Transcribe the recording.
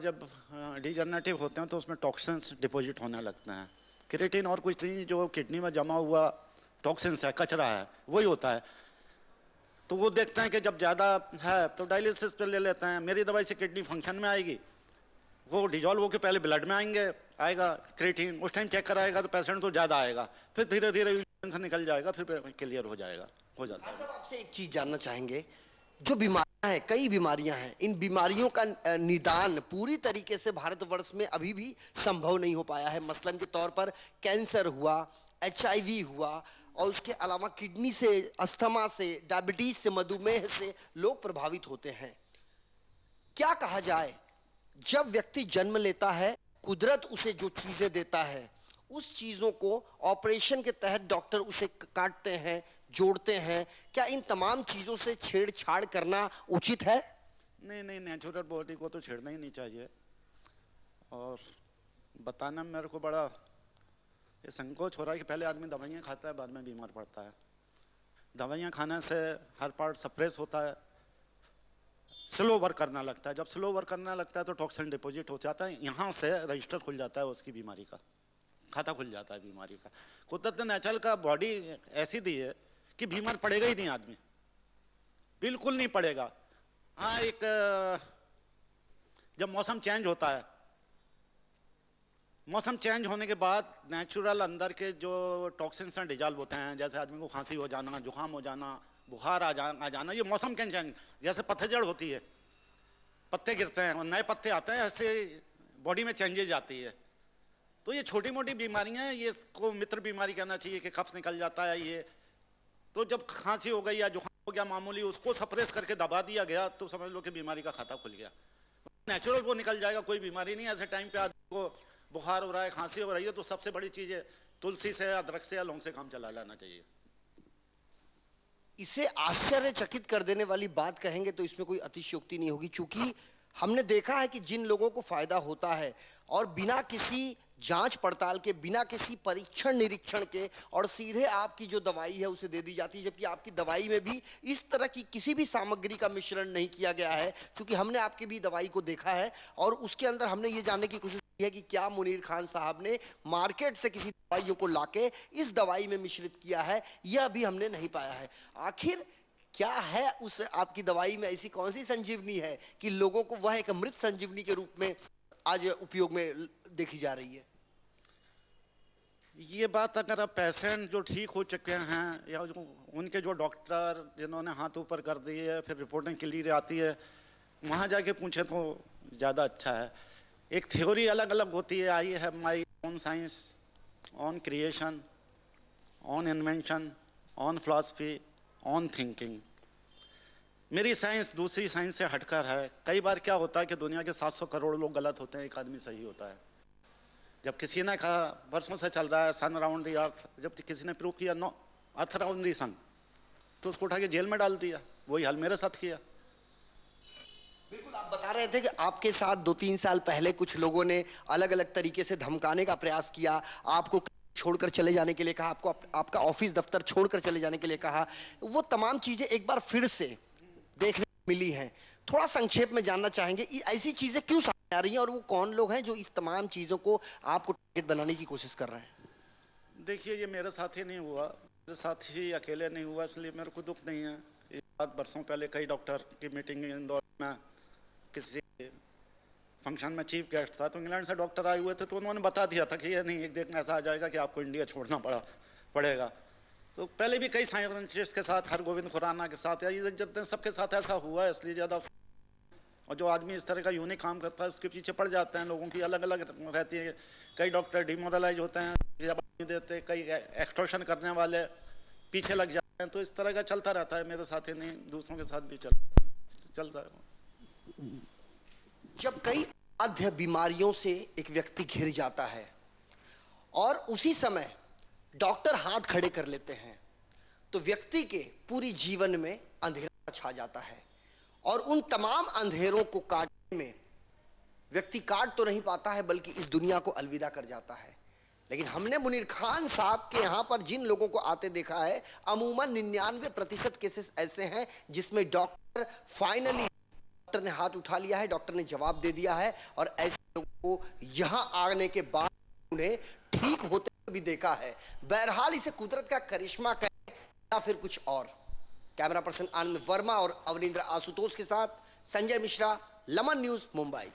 जब डिजनरेटिव होते हैं तो उसमें टॉक्सिन्स डिपॉजिट होने लगते हैं। क्रिएटिन और कुछ नहीं, जो किडनी में जमा हुआ टॉक्सिन्स है, कचरा है, वही होता है। तो वो देखते हैं कि जब ज़्यादा है तो डायलिसिस पे ले लेते हैं। मेरी दवाई से किडनी फंक्शन में आएगी, वो डिजॉल्व होकर पहले ब्लड में आएगा क्रिएटिन, उस टाइम चेक कराएगा तो पेशेंट तो ज़्यादा आएगा, फिर धीरे धीरे से निकल जाएगा, फिर क्लियर हो जाता है। साहब आपसे एक चीज़ जानना चाहेंगे, जो बीमारियां हैं, कई बीमारियां हैं, इन बीमारियों का निदान पूरी तरीके से भारतवर्ष में अभी भी संभव नहीं हो पाया है। मसलन के तौर पर कैंसर हुआ, HIV हुआ, और उसके अलावा किडनी से, अस्थमा से, डायबिटीज से, मधुमेह से लोग प्रभावित होते हैं। क्या कहा जाए, जब व्यक्ति जन्म लेता है, कुदरत उसे जो चीजें देता है, उस चीजों को ऑपरेशन के तहत डॉक्टर उसे काटते हैं, जोड़ते हैं। क्या इन तमाम चीजों से छेड़छाड़ करना उचित है? नहीं नहीं, नेचुरल बॉडी को तो छेड़ना ही नहीं चाहिए। और बताना मेरे को बड़ा ये संकोच हो रहा है कि पहले आदमी दवाइयाँ खाता है, बाद में बीमार पड़ता है। दवाइयाँ खाने से हर पार्ट सप्रेस होता है, स्लो वर्क करना लगता है। जब स्लो वर्क करना लगता है तो टॉक्सिन डिपॉजिट हो जाता है, यहाँ से रजिस्टर खुल जाता है उसकी बीमारी का, खाता खुल जाता है बीमारी का। कुदरत ने नेचुरल का बॉडी ऐसी दी है कि बीमार पड़ेगा ही नहीं आदमी, बिल्कुल नहीं पड़ेगा। हाँ, एक जब मौसम चेंज होता है, मौसम चेंज होने के बाद नेचुरल अंदर के जो टॉक्सिन्स हैं डिजॉल्व होते हैं। जैसे आदमी को खांसी हो जाना, जुकाम हो जाना, बुखार आ जाना, ये मौसम के चेंज, जैसे पतझड़ होती है, पत्ते गिरते हैं और नए पत्ते आते हैं, ऐसे बॉडी में चेंजेज आती है। तो ये छोटी मोटी बीमारियां हैं, ये को मित्र बीमारी कहना चाहिए कि कफ निकल जाता है ये। तो जब खांसी हो गई या जुकाम हो गया मामूली, उसको सप्रेस करके दबा दिया गया तो समझ लो कि बीमारी का खाता खुल गया। नेचुरल वो निकल जाएगा, कोई बीमारी नहीं। ऐसे टाइम पे आदमी को बुखार हो रहा है, खांसी हो रही है, तो सबसे बड़ी चीज है तुलसी से, अदरक से या लौंग से काम चला लेना चाहिए। इसे आश्चर्यचकित कर देने वाली बात कहेंगे तो इसमें कोई अतिशयोक्ति नहीं होगी, क्योंकि हमने देखा है कि जिन लोगों को फायदा होता है और बिना किसी जांच पड़ताल के, बिना किसी परीक्षण निरीक्षण के, और सीधे आपकी जो दवाई है उसे दे दी जाती है, जबकि आपकी दवाई में भी इस तरह की किसी भी सामग्री का मिश्रण नहीं किया गया है। क्योंकि हमने आपकी भी दवाई को देखा है और उसके अंदर हमने ये जानने की कोशिश की है कि क्या मुनीर खान साहब ने मार्केट से किसी दवाइयों को लाके इस दवाई में मिश्रित किया है, यह भी हमने नहीं पाया है। आखिर क्या है उस आपकी दवाई में, ऐसी कौन सी संजीवनी है कि लोगों को वह एक अमृत संजीवनी के रूप में आज उपयोग में देखी जा रही है? ये बात अगर आप पेशेंट जो ठीक हो चुके हैं या जो उनके जो डॉक्टर जिन्होंने हाथ ऊपर कर दिए, फिर रिपोर्टिंग क्लियर आती है, वहाँ जाके पूछे तो ज़्यादा अच्छा है। एक थ्योरी अलग अलग होती है, आई है my own science, on creation, on invention, on philosophy, on thinking. मेरी साइंस दूसरी साइंस से हटकर है। कई बार क्या होता है कि दुनिया के 700 करोड़ लोग गलत होते हैं, एक आदमी सही होता है। जब किसी ने कहा, वर्षों से चल रहा है सन अराउंड द अर्थ, जब किसी ने प्रूव किया नो अर्थ अराउंड द सन, तो उसको उठा के जेल में डाल दिया। वही हाल मेरे साथ किया। बिल्कुल, आप बता रहे थे कि आपके साथ 2-3 साल पहले कुछ लोगों ने अलग अलग तरीके से धमकाने का प्रयास किया, आपको छोड़कर चले जाने के लिए कहा, आपको आपका ऑफिस दफ्तर छोड़कर चले जाने के लिए कहा। वो तमाम चीजें एक बार फिर से देखने को मिली हैं। थोड़ा संक्षेप में जानना चाहेंगे ऐसी चीजें क्यों सामने आ रही हैं और वो कौन लोग हैं जो इस तमाम चीजों को आपको टारगेट बनाने की कोशिश कर रहे हैं? देखिए, ये मेरे साथ ही नहीं हुआ, मेरे साथ ही अकेले नहीं हुआ, इसलिए मेरे को दुख नहीं है। ये बात बरसों पहले कई डॉक्टर की मीटिंग इंदौर में, किसी फंक्शन में चीफ गेस्ट था, तो इंग्लैंड से डॉक्टर आए हुए थे, तो उन्होंने बता दिया था कि ये नहीं, एक दिन ऐसा आ जाएगा कि आपको इंडिया छोड़ना पड़ेगा। तो पहले भी कई साइंटिस्ट के साथ, हरगोविंद खुराना के साथ, या जितने सबके साथ ऐसा हुआ है, इसलिए ज़्यादा। और जो आदमी इस तरह का यूनिक काम करता है उसके पीछे पड़ जाते हैं। लोगों की अलग अलग रहती है। कई डॉक्टर डिमोरलाइज होते हैं, नहीं देते, कई एक्सटॉर्शन करने वाले पीछे लग जाते हैं। तो इस तरह का चलता रहता है, मेरे साथ ही नहीं, दूसरों के साथ भी चल रहा है। जब कई असाध्य बीमारियों से एक व्यक्ति घिर जाता है और उसी समय डॉक्टर हाथ खड़े कर लेते हैं, तो व्यक्ति के पूरी जीवन में अंधेरा छा जाता है और उन तमाम अंधेरों को काटने में व्यक्ति काट तो नहीं पाता है, बल्कि इस दुनिया को अलविदा कर जाता है। लेकिन हमने मुनीर खान साहब के यहाँ पर जिन लोगों को आते देखा है, अमूमन 99% केसेस ऐसे हैं जिसमें डॉक्टर फाइनली डॉक्टर ने हाथ उठा लिया है, डॉक्टर ने जवाब दे दिया है और ऐसे लोगों को यहां आने के बाद उन्हें ठीक होते हुए भी देखा है। बहरहाल इसे कुदरत का करिश्मा कहें या फिर कुछ और। कैमरा पर्सन आनंद वर्मा और अवनिंद्र आशुतोष के साथ संजय मिश्रा, लमन न्यूज, मुंबई।